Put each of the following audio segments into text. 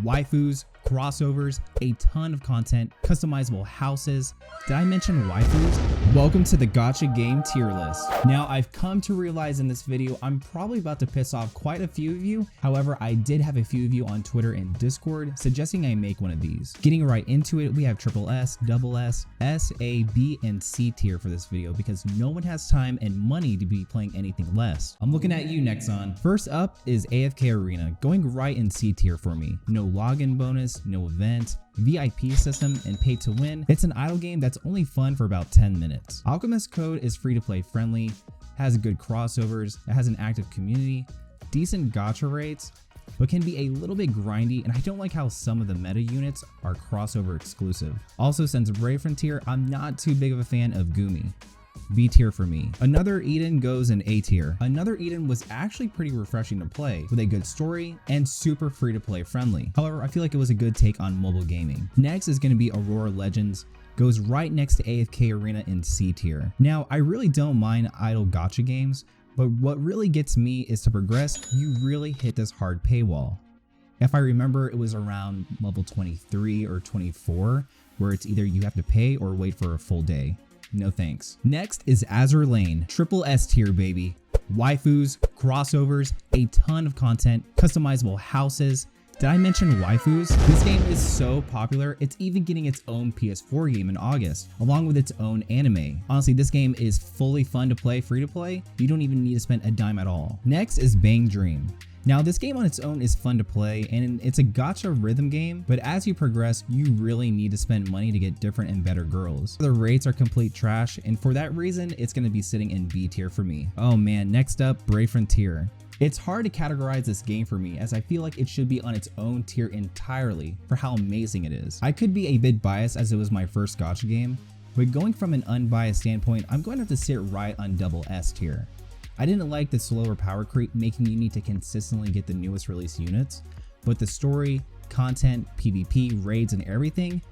waifus, crossovers, a ton of content, customizable houses. Did I mention waifus? Welcome to the Gacha game tier list. Now, I've come to realize in this video, I'm probably about to piss off quite a few of you. However, I did have a few of you on Twitter and Discord suggesting I make one of these. Getting right into it, we have triple S, double S, S, A, B, and C tier for this video because no one has time and money to be playing anything less. I'm looking at you, Nexon. First up is AFK Arena, going right in C tier for me. No login bonus, no event, VIP system, and pay to win. It's an idle game that's only fun for about 10 minutes. Alchemist Code is free to play friendly, has good crossovers, it has an active community, decent gacha rates, but can be a little bit grindy, and I don't like how some of the meta units are crossover exclusive. Also, since Brave Frontier, I'm not too big of a fan of Gumi. B tier for me. Another Eden goes in A tier. Another Eden was actually pretty refreshing to play with a good story and super free to play friendly. However, I feel like it was a good take on mobile gaming. Next is going to be Aurora Legends. Goes right next to AFK Arena in C tier. Now, I really don't mind idle gacha games, but what really gets me is to progress, you really hit this hard paywall. If I remember, it was around level 23 or 24, where it's either you have to pay or wait for a full day. No thanks. Next is Azur Lane, triple S tier baby. Waifus, crossovers, a ton of content, customizable houses. Did I mention waifus? This game is so popular, it's even getting its own PS4 game in August, along with its own anime. Honestly, this game is fully fun to play, free to play. You don't even need to spend a dime at all. Next is Bang Dream. Now, this game on its own is fun to play, and it's a gacha rhythm game, but as you progress, you really need to spend money to get different and better girls. The rates are complete trash, and for that reason, it's going to be sitting in B tier for me. Oh man, next up, Brave Frontier. It's hard to categorize this game for me, as I feel like it should be on its own tier entirely for how amazing it is. I could be a bit biased as it was my first gacha game, but going from an unbiased standpoint, I'm going to have to sit right on double S tier. I didn't like the slower power creep making you need to consistently get the newest release units, but the story, content, PvP, raids, and everything,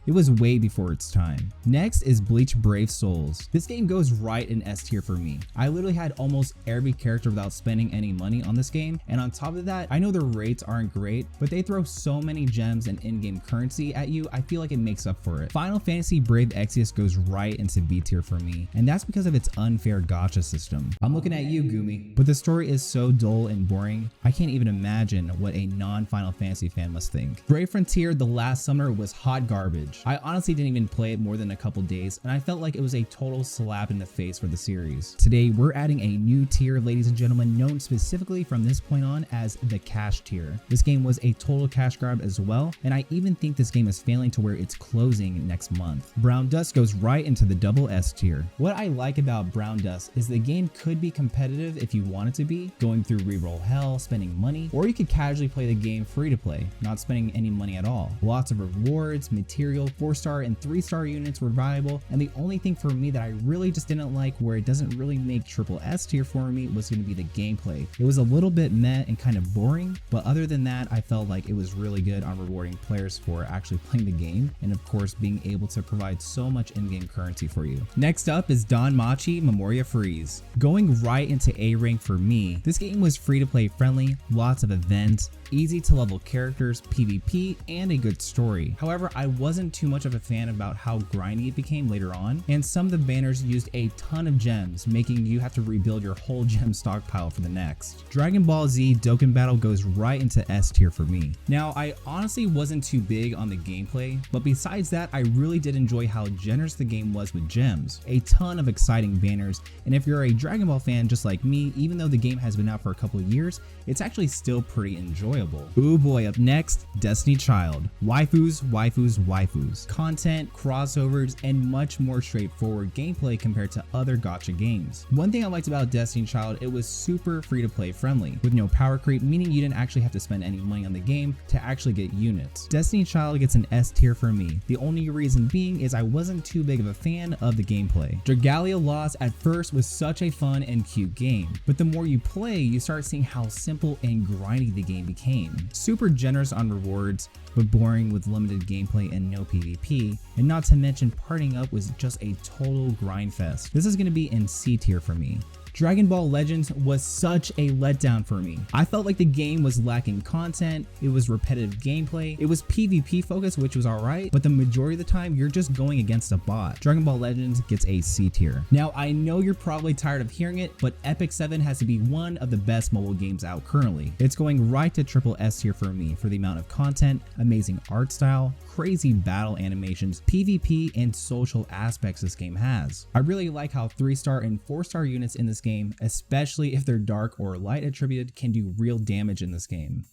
it was way before its time. Next is Bleach Brave Souls. This game goes right in S tier for me. I literally had almost every character without spending any money on this game, and on top of that, I know the rates aren't great, but they throw so many gems and in-game currency at you, I feel like it makes up for it. Final Fantasy Brave Exvius goes right into B tier for me, and that's because of its unfair gacha system. I'm looking at you, Gumi, but the story is so dull and boring, I can't even imagine what a non-Final Fantasy fan must think. Brave Frontier The Last Summoner was hot garbage. I honestly didn't even play it more than a couple days, and I felt like it was a total slap in the face for the series. Today, we're adding a new tier, ladies and gentlemen, known specifically from this point on as the cash tier. This game was a total cash grab as well, and I even think this game is failing to where it's closing next month. Brown Dust goes right into the double S tier. What I like about Brown Dust is the game could be competitive if you want it to be, going through reroll hell, spending money, or you could casually play the game free to play, not spending any money at all. Lots of rewards, material, 4-star and 3-star units were viable, and the only thing for me that I really just didn't like, where it doesn't really make triple S tier for me, was going to be the gameplay. It was a little bit meh and kind of boring, but other than that, I felt like it was really good on rewarding players for actually playing the game, and of course being able to provide so much in-game currency for you. Next up is Danmachi Memoria Freeze. Going right into A rank for me, this game was free to play friendly, lots of events, easy to level characters, PvP, and a good story. However, I wasn't too much of a fan about how grindy it became later on, and some of the banners used a ton of gems, making you have to rebuild your whole gem stockpile for the next. Dragon Ball Z Dokkan Battle goes right into S tier for me. Now, I honestly wasn't too big on the gameplay, but besides that, I really did enjoy how generous the game was with gems. A ton of exciting banners, and if you're a Dragon Ball fan just like me, even though the game has been out for a couple of years, it's actually still pretty enjoyable. Ooh boy, up next, Destiny Child. Waifus, waifus, waifus. Content, crossovers, and much more straightforward gameplay compared to other gacha games. One thing I liked about Destiny Child, it was super free to play friendly, with no power creep, meaning you didn't actually have to spend any money on the game to actually get units. Destiny Child gets an S tier for me. The only reason being is I wasn't too big of a fan of the gameplay. Dragalia Lost at first was such a fun and cute game, but the more you play, you start seeing how simple and grindy the game became. Super generous on rewards, but boring with limited gameplay and no PvP, and not to mention partying up was just a total grind fest. This is going to be in C tier for me. Dragon Ball Legends was such a letdown for me. I felt like the game was lacking content, it was repetitive gameplay, it was PvP focused, which was alright, but the majority of the time you're just going against a bot. Dragon Ball Legends gets a C tier. Now I know you're probably tired of hearing it, but Epic 7 has to be one of the best mobile games out currently. It's going right to triple S tier for me for the amount of content, amazing art style, crazy battle animations, PvP, and social aspects this game has. I really like how 3-star and 4-star units in this game, especially if they're dark or light attributed, can do real damage in this game.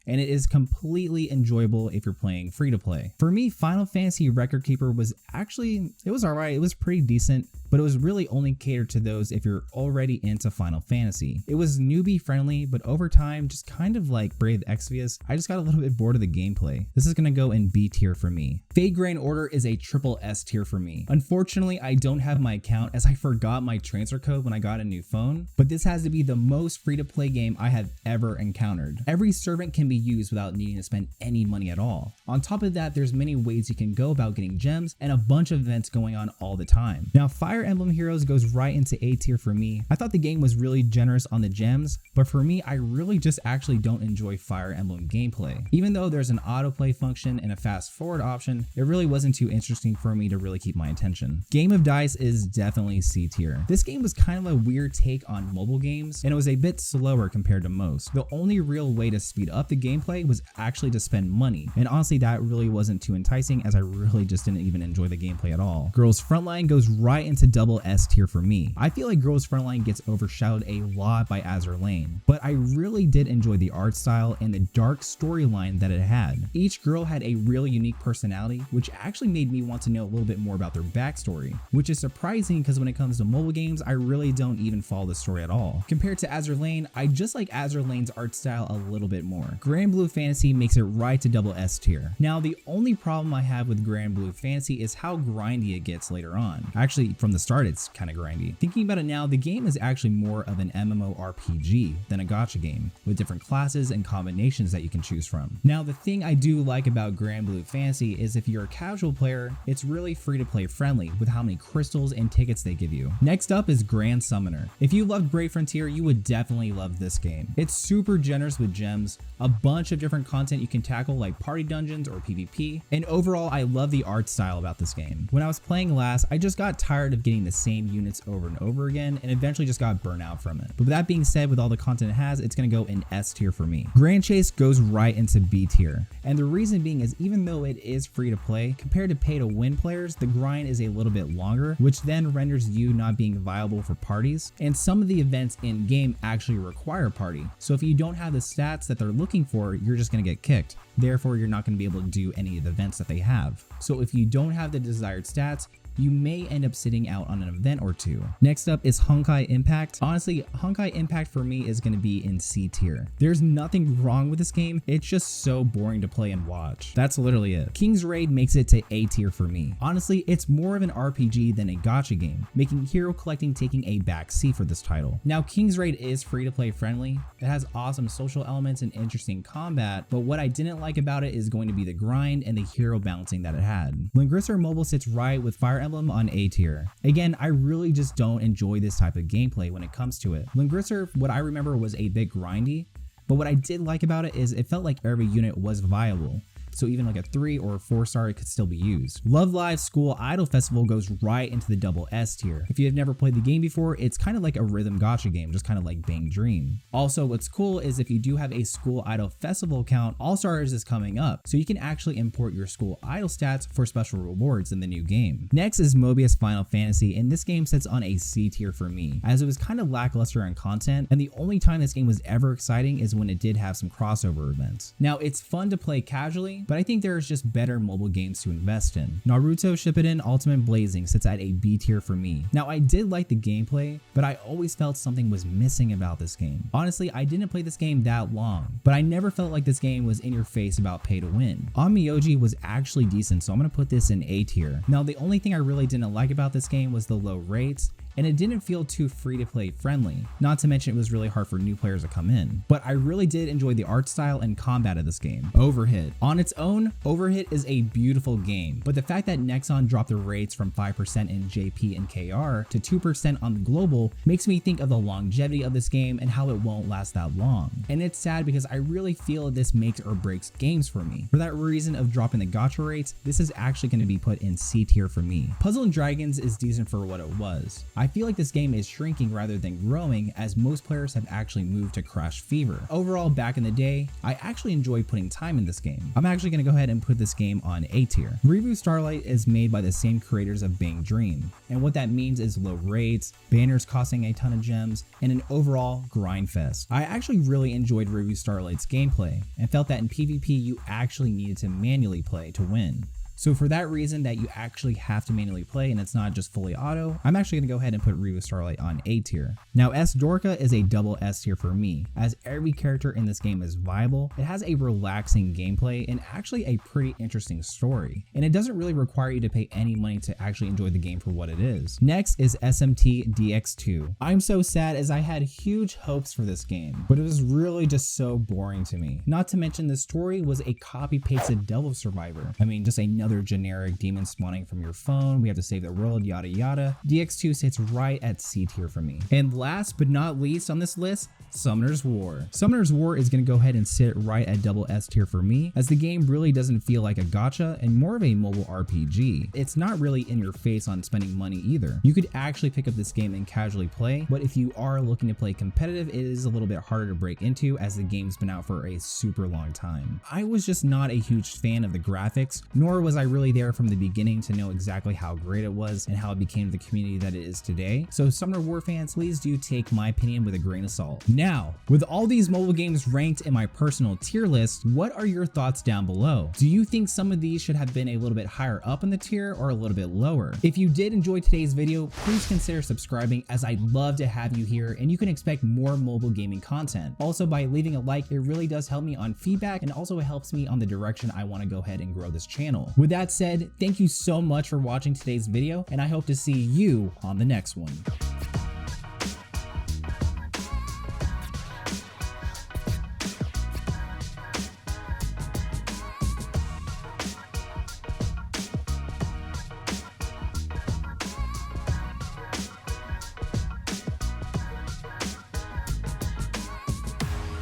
And it is completely enjoyable if you're playing free to play. For me, Final Fantasy Record Keeper was actually, it was alright, it was pretty decent, but it was really only catered to those if you're already into Final Fantasy. It was newbie friendly, but over time, just kind of like Brave Exvius, I just got a little bit bored of the gameplay. This is gonna go in B tier for me. Fate Grand Order is a triple S tier for me. Unfortunately, I don't have my account as I forgot my transfer code when I got a new phone, but this has to be the most free to play game I have ever encountered. Every servant can be used without needing to spend any money at all. On top of that, there's many ways you can go about getting gems and a bunch of events going on all the time. Now, Fire Emblem Heroes goes right into A tier for me. I thought the game was really generous on the gems, but for me, I really just actually don't enjoy Fire Emblem gameplay. Even though there's an autoplay function and a fast forward option, it really wasn't too interesting for me to really keep my attention. Game of Dice is definitely C tier. This game was kind of a weird take on mobile games, and it was a bit slower compared to most. The only real way to speed up the gameplay was actually to spend money, and honestly that really wasn't too enticing as I really just didn't even enjoy the gameplay at all. Girls Frontline goes right into double S tier for me. I feel like Girls Frontline gets overshadowed a lot by Azur Lane, but I really did enjoy the art style and the dark storyline that it had. Each girl had a really unique personality, which actually made me want to know a little bit more about their backstory, which is surprising because when it comes to mobile games, I really don't even follow the story at all. Compared to Azur Lane, I just like Azur Lane's art style a little bit more. GRANBLUE Fantasy makes it right to double S tier. Now, the only problem I have with GRANBLUE Fantasy is how grindy it gets later on. Actually, from the start, it's kind of grindy. Thinking about it now, the game is actually more of an MMORPG than a gacha game, with different classes and combinations that you can choose from. Now, the thing I do like about GRANBLUE Fantasy is if you're a casual player, it's really free to play friendly with how many crystals and tickets they give you. Next up is Grand Summoner. If you loved Brave Frontier, you would definitely love this game. It's super generous with gems, a bunch of different content you can tackle like party dungeons or PvP, and overall I love the art style about this game. When I was playing last, I just got tired of getting the same units over and over again and eventually just got burnt out from it. But with that being said, with all the content it has, it's gonna go in S tier for me. Grand Chase goes right into B tier, and the reason being is even though it is free to play, compared to pay to win players, the grind is a little bit longer, which then renders you not being viable for parties, and some of the events in game actually require party. So if you don't have the stats that they're looking for, you're just gonna get kicked. Therefore, you're not gonna be able to do any of the events that they have. So if you don't have the desired stats, you may end up sitting out on an event or two. Next up is Honkai Impact. Honestly, Honkai Impact for me is going to be in C tier. There's nothing wrong with this game, it's just so boring to play and watch. That's literally it. King's Raid makes it to A tier for me. Honestly, it's more of an RPG than a gacha game, making hero collecting taking a back seat for this title. Now, King's Raid is free to play friendly. It has awesome social elements and interesting combat, but what I didn't like about it is going to be the grind and the hero balancing that it had. LANGRISSER Mobile sits right with Fire Emblem on A tier. Again, I really just don't enjoy this type of gameplay when it comes to it. LANGRISSER, what I remember, was a bit grindy, but what I did like about it is it felt like every unit was viable. So even like a 3 or a 4-star, it could still be used. Love Live School Idol Festival goes right into the double S tier. If you have never played the game before, it's kind of like a rhythm gacha game, just kind of like Bang Dream. Also, what's cool is if you do have a School Idol Festival account, All Stars is coming up, so you can actually import your School Idol stats for special rewards in the new game. Next is Mobius Final Fantasy, and this game sits on a C tier for me, as it was kind of lackluster in content, and the only time this game was ever exciting is when it did have some crossover events. Now, it's fun to play casually, but I think there's just better mobile games to invest in. Naruto Shippuden Ultimate Blazing sits at a B tier for me. Now, I did like the gameplay, but I always felt something was missing about this game. Honestly, I didn't play this game that long, but I never felt like this game was in your face about pay to win. Onmyoji was actually decent, so I'm gonna put this in A tier. Now, the only thing I really didn't like about this game was the low rates and it didn't feel too free to play friendly. Not to mention it was really hard for new players to come in. But I really did enjoy the art style and combat of this game. Overhit. On its own, Overhit is a beautiful game, but the fact that Nexon dropped the rates from 5% in JP and KR to 2% on the global makes me think of the longevity of this game and how it won't last that long. And it's sad because I really feel this makes or breaks games for me. For that reason of dropping the gacha rates, this is actually going to be put in C tier for me. Puzzle and Dragons is decent for what it was. I feel like this game is shrinking rather than growing, as most players have actually moved to Crash Fever. Overall, back in the day, I actually enjoyed putting time in this game. I'm actually going to go ahead and put this game on A tier. REVUE Starlight is made by the same creators of Bang Dream, and what that means is low rates, banners costing a ton of gems, and an overall grind fest. I actually really enjoyed REVUE Starlight's gameplay and felt that in PvP you actually needed to manually play to win. So for that reason that you actually have to manually play and it's not just fully auto, I'm actually going to go ahead and put REVUE Starlight on A tier. Now S Dorka is a double S tier for me, as every character in this game is viable, it has a relaxing gameplay and actually a pretty interesting story, and it doesn't really require you to pay any money to actually enjoy the game for what it is. Next is SMT DX2. I'm so sad as I had huge hopes for this game, but it was really just so boring to me. Not to mention the story was a copy-pasted Devil Survivor. I mean, just another generic demon spawning from your phone, we have to save the world, yada yada. DX2 sits right at C tier for me. And last but not least on this list, Summoner's War. Summoner's War is going to go ahead and sit right at double S tier for me, as the game really doesn't feel like a gacha and more of a mobile RPG. It's not really in your face on spending money either. You could actually pick up this game and casually play, but if you are looking to play competitive, it is a little bit harder to break into as the game's been out for a super long time. I was just not a huge fan of the graphics, nor was I really there from the beginning to know exactly how great it was and how it became the community that it is today. So Summoner War fans, please do take my opinion with a grain of salt. Now, with all these mobile games ranked in my personal tier list, what are your thoughts down below? Do you think some of these should have been a little bit higher up in the tier or a little bit lower? If you did enjoy today's video, please consider subscribing, as I'd love to have you here and you can expect more mobile gaming content. Also, by leaving a like, it really does help me on feedback and also it helps me on the direction I want to go ahead and grow this channel. With that said, thank you so much for watching today's video, and I hope to see you on the next one.